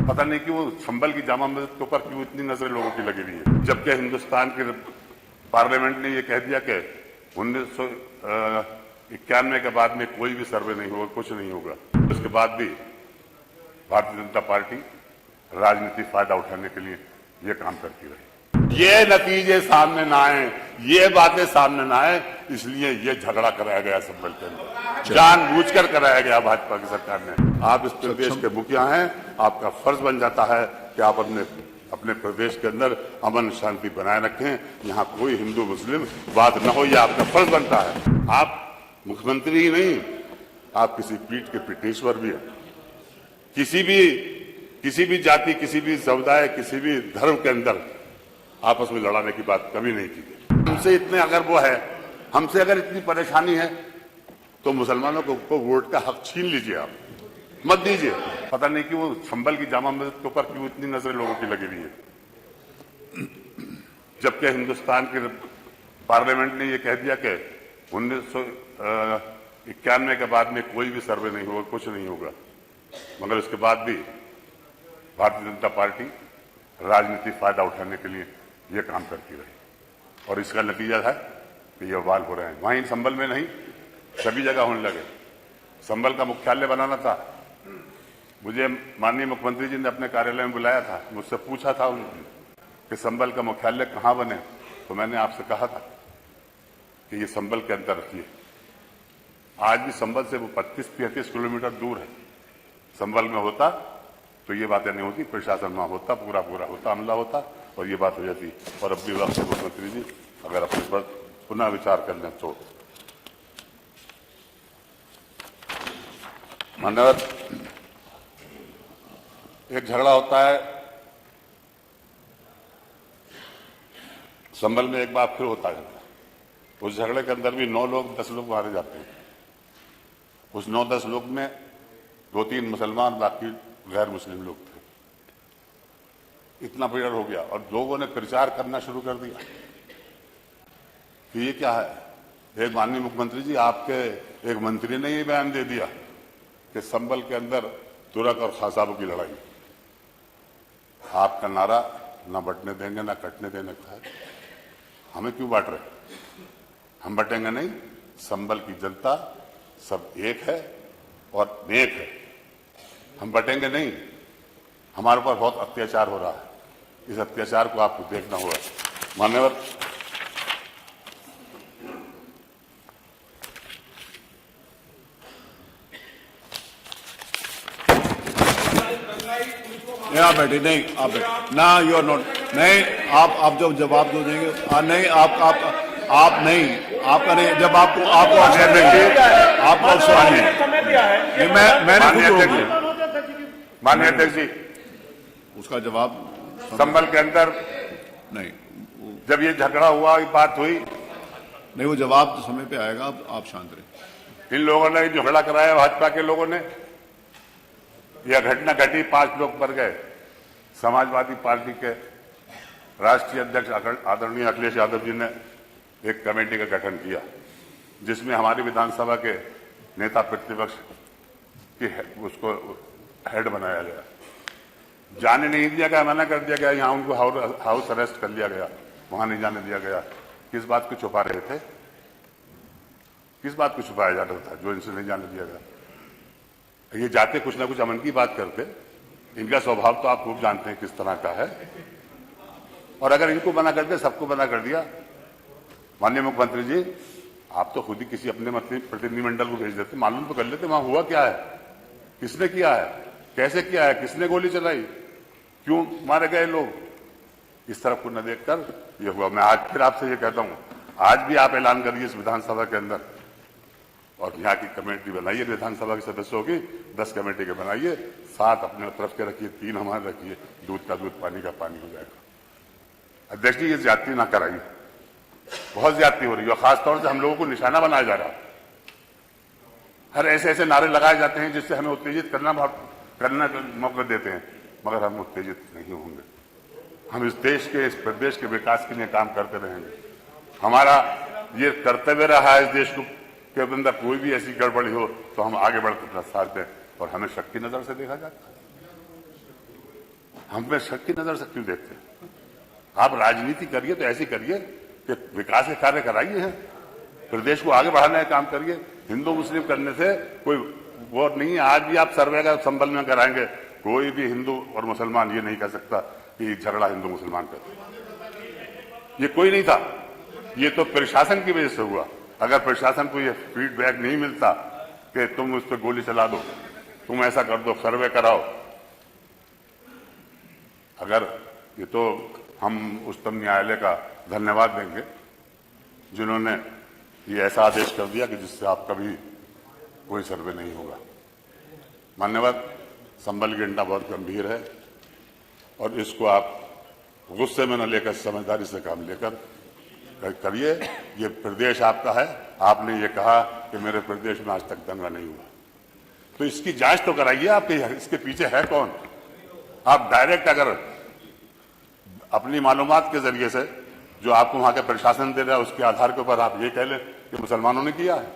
पता नहीं क्यों संभल की जामा मस्जिद के ऊपर क्यों इतनी नजरें लोगों की लगी हुई है, जबकि हिंदुस्तान के पार्लियामेंट ने यह कह दिया कि 1991 के बाद में कोई भी सर्वे नहीं होगा, कुछ नहीं होगा। उसके बाद भी भारतीय जनता पार्टी राजनीतिक फायदा उठाने के लिए ये काम करती रही। ये नतीजे सामने ना आए, ये बातें सामने ना आए, इसलिए ये झगड़ा कराया गया संभल के अंदर, जानबूझकर कराया गया भाजपा की सरकार ने। आप इस प्रदेश के मुखिया हैं, आपका फर्ज बन जाता है कि आप अपने प्रदेश के अंदर अमन शांति बनाए रखें, यहाँ कोई हिंदू मुस्लिम बात न हो, यह आपका फर्ज बनता है। आप मुख्यमंत्री ही नहीं, आप किसी पीठ के पीठेश्वर भी हैं। किसी भी जाति, किसी भी समुदाय, किसी भी धर्म के अंदर आपस में लड़ाने की बात कभी नहीं की गई। हमसे इतने अगर वो है, हमसे अगर इतनी परेशानी है, तो मुसलमानों को वोट का हक छीन लीजिए, आप मत दीजिए। पता नहीं क्यों संभल की जामा मस्जिद के ऊपर क्यों इतनी नजरें लोगों की लगी हुई है, जबकि हिंदुस्तान के पार्लियामेंट ने यह कह दिया कि 1991 के बाद में कोई भी सर्वे नहीं होगा, कुछ नहीं होगा। मगर उसके बाद भी भारतीय जनता पार्टी राजनीतिक फायदा उठाने के लिए यह काम करती रही, और इसका नतीजा है कि ये वाल हो रहे हैं। वहीं संभल में नहीं, सभी जगह होने लगे। संभल का मुख्यालय बनाना था, मुझे माननीय मुख्यमंत्री जी ने अपने कार्यालय में बुलाया था, मुझसे पूछा था उन्होंने कि संभल का मुख्यालय कहां बने, तो मैंने आपसे कहा था कि ये संभल के अंदर रखिए। आज भी संभल से वो 25-33 किलोमीटर दूर है। संभल में होता तो ये बातें नहीं होती, प्रशासन वहां होता, पूरा होता, हमला होता और ये बात हो जाती। और अब भी वक्त मुख्यमंत्री जी अगर अपने पर पुनः विचार कर लें तो। मान्यवर, एक झगड़ा होता है संभल में, एक बार फिर होता है। उस झगड़े के अंदर भी 9 लोग 10 लोग मारे जाते हैं। उस 9-10 लोग में 2-3 मुसलमान, बाकी गैर मुस्लिम लोग थे। इतना भीड़ हो गया और लोगों ने प्रचार करना शुरू कर दिया कि ये क्या है। एक माननीय मुख्यमंत्री जी, आपके एक मंत्री ने ये बयान दे दिया कि संभल के अंदर तुरक और खासाबों की लड़ाई। आपका नारा ना बंटने देंगे ना कटने देने का है। हमें क्यों बांट रहे? हम बटेंगे नहीं। संभल की जनता सब एक है और नेक है, हम बटेंगे नहीं। हमारे ऊपर बहुत अत्याचार हो रहा है, इस अत्याचार को आपको देखना होगा। मान्यवर, आप बैठे नहीं, आप बैठे ना, यू आर नॉट, नहीं आप जब जवाब दो देंगे नहीं, आप नहीं, आपका नहीं, जब आपको आपको सवाल है। माननीय अध्यक्ष जी, उसका जवाब संभल के अंदर नहीं, जब ये झगड़ा हुआ, ये बात हुई, नहीं वो जवाब तो समय पे आएगा, आप शांत रहे। इन लोगों ने झगड़ा कराया, भाजपा के लोगों ने। यह घटना घटी, 5 लोग मर गए। समाजवादी पार्टी के राष्ट्रीय अध्यक्ष आदरणीय अखिलेश यादव जी ने एक कमेटी का गठन किया, जिसमें हमारी विधानसभा के नेता प्रतिपक्ष की उसको हेड बनाया गया। जाने नहीं दिया गया, मना कर दिया गया, यहां उनको हाउस अरेस्ट कर लिया गया, वहां नहीं जाने दिया गया। किस बात को छुपा रहे थे? किस बात को छुपाया जा रहा था जो इनसे नहीं जाने दिया गया? ये जाते कुछ ना कुछ अमन की बात करते। इनका स्वभाव तो आप खूब जानते हैं किस तरह का है। और अगर इनको मना कर दिया, सबको मना कर दिया। माननीय मुख्यमंत्री जी, आप तो खुद ही किसी अपने प्रतिनिधिमंडल को भेज देते, मालूम तो कर लेते वहां हुआ क्या है, किसने किया है, कैसे किया है, किसने गोली चलाई, क्यों मारे गए लोग। इस तरफ को न देखकर ये हुआ। मैं आज फिर आपसे ये कहता हूं, आज भी आप ऐलान करिए इस विधानसभा के अंदर, और यहाँ की कमेटी बनाइए, विधानसभा के सदस्यों की 10 कमेटी के बनाइए, 7 अपने तरफ के रखिए, 3 हमारे रखिए, दूध का दूध, पानी का पानी हो जाएगा। अध्यक्ष जी, ये ज्यादती ना कराइए, बहुत ज्यादती हो रही है, खासतौर से हम लोगों को निशाना बनाया जा रहा है। हर ऐसे नारे लगाए जाते हैं जिससे हमें उत्तेजित करना मौका देते हैं, मगर हम उत्तेजित नहीं होंगे। हम इस देश के, इस प्रदेश के विकास के लिए काम करते रहेंगे। हमारा ये कर्तव्य रहा है इस देश को के अंदर कोई भी ऐसी गड़बड़ी हो तो हम आगे बढ़कर साथ दें, और हमें शक की नजर से देखा जाता है। हम पे शक की नजर से क्यों देखते हैं? आप राजनीति करिए तो ऐसी करिए कि विकास के कार्य कराइए हैं, प्रदेश को आगे बढ़ाने का काम करिए। हिंदू मुस्लिम करने से कोई वो नहीं है। आज भी आप सर्वे का संबल में कराएंगे, कोई भी हिंदू और मुसलमान ये नहीं कह सकता कि झगड़ा हिंदू मुसलमान का, ये कोई नहीं था। ये तो प्रशासन की वजह से हुआ। अगर प्रशासन को ये फीडबैक नहीं मिलता कि तुम उस पर गोली चला दो, तुम ऐसा कर दो, सर्वे कराओ, अगर ये तो हम उच्चतम न्यायालय का धन्यवाद देंगे जिन्होंने ये ऐसा आदेश कर दिया कि जिससे आपका भी कोई सर्वे नहीं होगा। मान्यवर, संबल की घटना बहुत गंभीर है और इसको आप गुस्से में न लेकर समझदारी से काम लेकर करिए। ये प्रदेश आपका है, आपने ये कहा कि मेरे प्रदेश में आज तक दंगा नहीं हुआ, तो इसकी जांच तो कराइए आप, इसके पीछे है कौन। आप डायरेक्ट अगर अपनी मालूमात के जरिए से जो आपको वहां के प्रशासन दे रहा है उसके आधार के ऊपर आप ये कह लें कि मुसलमानों ने किया है।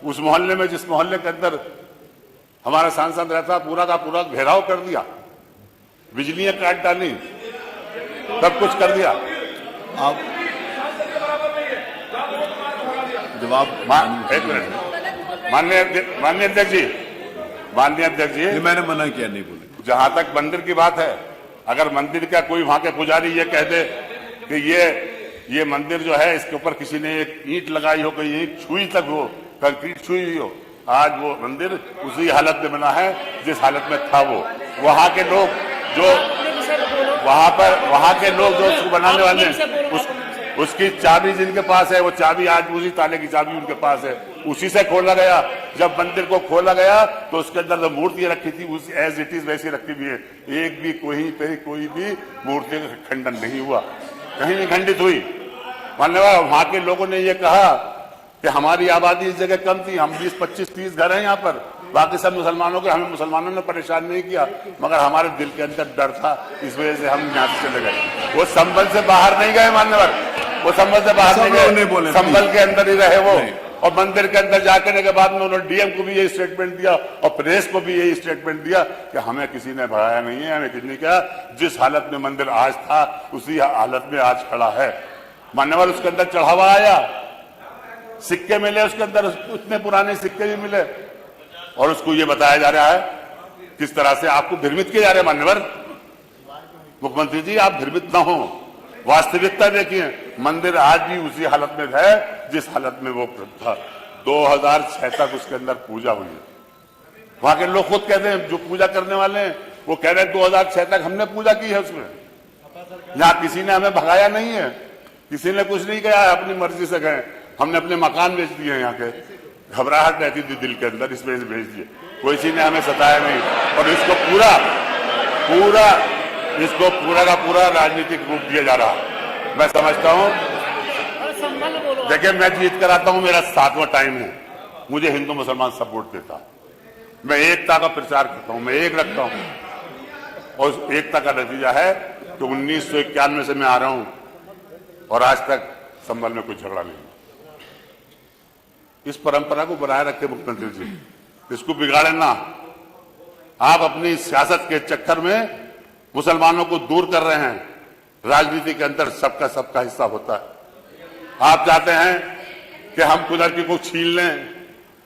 उस मोहल्ले में, जिस मोहल्ले के अंदर हमारा सांसद रहता, पूरा का पूरा घेराव कर दिया, बिजलियां काट डाली, सब कुछ कर दिया। आप जवाब एक मिनट, माननीय अध्यक्ष जी, मैंने मना किया, नहीं बोले। जहां तक मंदिर की बात है, अगर मंदिर का कोई वहां के पुजारी ये कह दे कि ये मंदिर जो है इसके ऊपर किसी ने एक ईंट लगाई हो, कोई ईंट छुई तक हो, कंक्रीट छुई हुई हो, आज वो मंदिर उसी हालत में बना है जिस हालत में था वो। वहां के लोग जो वहां के लोग जो उसको बनाने वाले हैं, उसकी चाबी जिनके पास है, वो चाबी आज उसी ताले की चाबी उनके पास है, उसी से खोला गया। जब मंदिर को खोला गया तो उसके अंदर जो मूर्तियां रखी थी उस एज इट इज वैसी रखी हुई है, एक भी कोई भी मूर्ति का खंडन नहीं हुआ, कहीं नहीं खंडित हुई। मान्यवर, वहां के लोगों ने ये कहा कि हमारी आबादी इस जगह कम थी, हम 20, 25, 30 घर हैं यहाँ पर, बाकी सब मुसलमानों के, हमें मुसलमानों ने परेशान नहीं किया, मगर हमारे दिल के अंदर डर था, इस वजह से हम यहाँ से चले गए। वो संबल से बाहर नहीं गए मान्यवर, वो संबल से बाहर नहीं गए, संबल के अंदर ही रहे वो। और मंदिर के अंदर जाकर के बाद में उन्होंने डीएम को भी यही स्टेटमेंट दिया और प्रेस को भी यही स्टेटमेंट दिया कि हमें किसी ने भगाया नहीं है, हमें किसी ने क्या, जिस हालत में मंदिर आज था उसी हालत में आज खड़ा है। मान्यवर, उसके अंदर चढ़ावा आया, सिक्के मिले उसके अंदर, उतने पुराने सिक्के भी मिले, और उसको ये बताया जा रहा है किस तरह से आपको भ्रमित किया जा रहा है। मान्यवर मुख्यमंत्री जी, आप भ्रमित ना हो, वास्तविकता देखिए, मंदिर आज भी उसी हालत में है जिस हालत में वो था। 2006 तक उसके अंदर पूजा हुई है। वहां के लोग खुद कहते हैं, जो पूजा करने वाले हैं वो कह रहे हैं 2006 तक हमने पूजा की है उसमें, यहाँ किसी ने हमें भगाया नहीं है, किसी ने कुछ नहीं किया, अपनी मर्जी से गए, हमने अपने मकान बेच दिए, यहाँ के घबराहट रहती थी दिल के अंदर, इस वजह से भेज दिए, कोई किसी ने हमें सताया नहीं। और इसको पूरा का पूरा राजनीतिक रूप दिया जा रहा है। मैं समझता हूं, देखिए, मैं जीत कर आता हूं, मेरा 7वां टाइम है, मुझे हिंदू मुसलमान सपोर्ट देता है, मैं एकता का प्रचार करता हूं, मैं एक रखता हूं, और एकता का नतीजा है कि 1991 से मैं आ रहा हूं और आज तक संबल में कोई झगड़ा नहीं। इस परंपरा को बनाए रखे मुख्यमंत्री जी, इसको बिगाड़े ना। आप अपनी सियासत के चक्कर में मुसलमानों को दूर कर रहे हैं। राजनीति के अंदर सबका हिस्सा होता है। आप चाहते हैं कि हम कुदरती को छीन लें,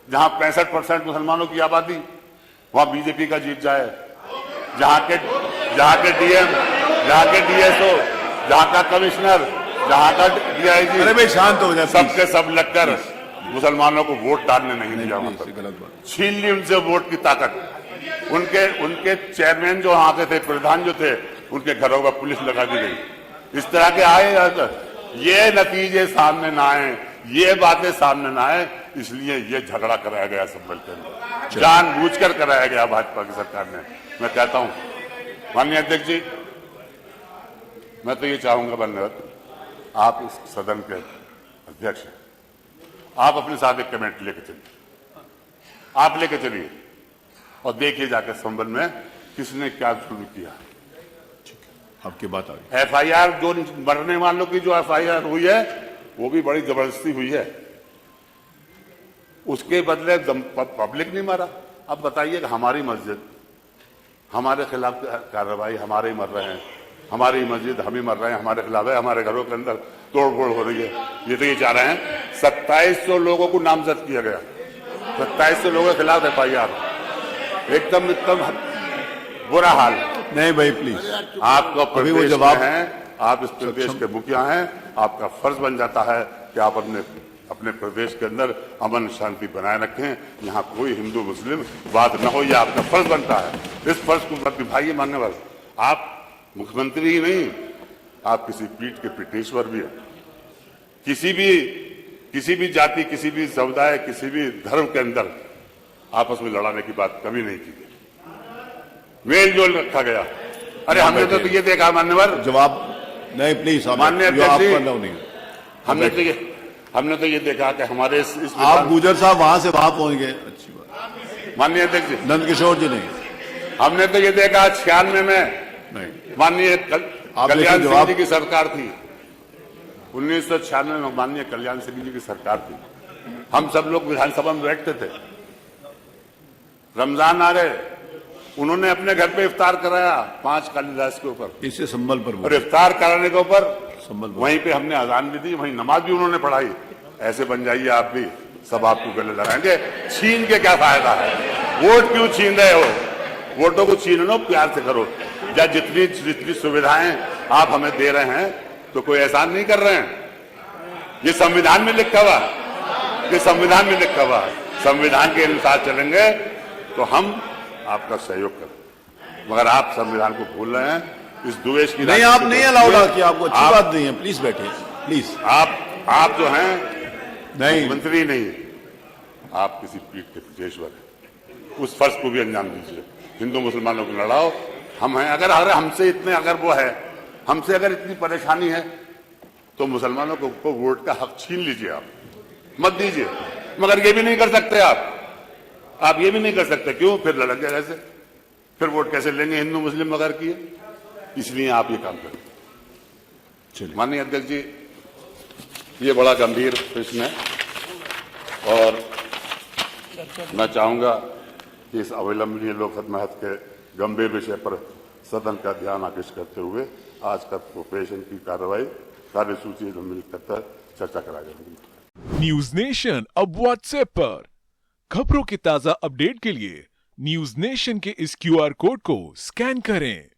जहां 65% मुसलमानों की आबादी, वहां बीजेपी का जीत जाए, जहां के डीएम, जहां के डीएसओ, जहां का कमिश्नर, जहां का डीआईजी, अरे भाई शांत हो जाए, सबके सब लगकर मुसलमानों को वोट डालने नहीं दिया, मतलब छीन ली उनसे वोट की ताकत। उनके चेयरमैन जो वहां के थे, प्रधान जो थे, उनके घरों पर पुलिस लगा दी गई। इस तरह के आए, ये नतीजे सामने ना आए, ये बातें सामने ना आए, इसलिए ये झगड़ा कराया गया संबल के अंदर, जानबूझकर कराया गया भाजपा की सरकार ने। मैं कहता हूं माननीय अध्यक्ष जी, मैं तो ये चाहूंगा माननीय, आप इस सदन के अध्यक्ष हैं, आप अपने साथ एक कमेटी लेके चलिए, आप लेके चलिए और देखिए जाकर संबल में किसने क्या शुरू किया। आपकी बात आ गई। एफआईआर जो मरने वालों की जो एफआईआर हुई है वो भी बड़ी जबरदस्ती हुई है, उसके बदले पब्लिक नहीं मारा। अब बताइए कि हमारी मस्जिद हमारे खिलाफ कार्रवाई, हमारे ही मर रहे हैं, हमारी मस्जिद हम ही मर रहे हैं, हमारे खिलाफ है, हमारे घरों के अंदर तोड़फोड़ हो रही है। ये तो ये चाह रहे हैं 2700 लोगों को नामजद किया गया, 2700 लोगों के खिलाफ FIR, एकदम बुरा हाल। नहीं भाई प्लीज, आपका अभी वो प्रदेश जवाब में है, आप इस प्रदेश के मुखिया हैं, आपका फर्ज बन जाता है कि आप अपने प्रदेश के अंदर अमन शांति बनाए रखें, यहाँ कोई हिंदू मुस्लिम बात न हो, यह आपका फर्ज बनता है। इस फर्ज को मत निभाइए। मानने वाले आप मुख्यमंत्री ही नहीं, आप किसी पीठ के पीठेश्वर भी हैं। किसी भी जाति, किसी भी समुदाय, किसी भी धर्म के अंदर आपस में लड़ाने की बात कभी नहीं की गई, मेल जोल रखा गया। अरे हमने तो ये देखा मान्यवर, जवाब नहीं प्लीज, माननीय अध्यक्ष जी, नहीं, हमने तो ये देखा कि हमारे इस आप गुजर साहब वहां से वहां पहुंच गए, अच्छी बात। माननीय अध्यक्ष जी, नंदकिशोर जी नहीं, हमने तो ये देखा 96 में नहीं, माननीय कल्याण सिंह जवाब जी की सरकार थी, 1996 में माननीय कल्याण सिंह जी की सरकार थी, हम सब लोग विधानसभा में बैठते थे, रमजान आ गए, उन्होंने अपने घर पे इफ्तार कराया 5 कालिदास के ऊपर, इससे संबल पर और इफ्तार कराने के ऊपर संबल वहीं पे हमने अजान भी दी, वहीं नमाज भी उन्होंने पढ़ाई। ऐसे बन जाइए आप भी, सब आपको गले लगाएंगे। छीन के क्या फायदा है, वोट क्यों छीन रहे हो? वोटों को छीन लो, प्यार से करो। या जितनी सुविधाएं आप हमें दे रहे हैं तो कोई एहसान नहीं कर रहे हैं, ये संविधान में लिखा हुआ, ये संविधान में लिखा हुआ है। संविधान के अनुसार चलेंगे तो हम आपका सहयोग करें, मगर आप संविधान को भूल रहे हैं। इस द्वेष की नहीं, आप नहीं अलाउड कि आपको अच्छी बात नहीं है, प्लीज बैठिए प्लीज। आप जो हैं नहीं, मंत्री नहीं, आप किसी पीठ के पीठेश्वर हैं, उस फर्ज को भी अंजाम दीजिए। हिंदू मुसलमानों को लड़ाओ, हम हैं। अगर हमसे इतने हमसे अगर इतनी परेशानी है तो मुसलमानों को वोट का हक छीन लीजिए, आप मत दीजिए। मगर ये भी नहीं कर सकते आप ये भी नहीं कर सकते। क्यों? फिर लड़ेंगे कैसे, फिर वोट कैसे लेंगे हिंदू मुस्लिम बगैर किए? इसलिए आप ये काम करें। चलिए माननीय अध्यक्ष जी, ये बड़ा गंभीर प्रश्न है और मैं चाहूंगा कि इस अविलंबनीय लोकहित महत्व के गंभीर विषय पर सदन का ध्यान आकृष्ट करते हुए आज का प्रोपेशन की कार्रवाई कार्यसूची में मिलकर चर्चा करा जाएगी। न्यूज नेशन अब व्हाट्सएप पर खबरों के ताजा अपडेट के लिए न्यूज नेशन के इस QR कोड को स्कैन करें।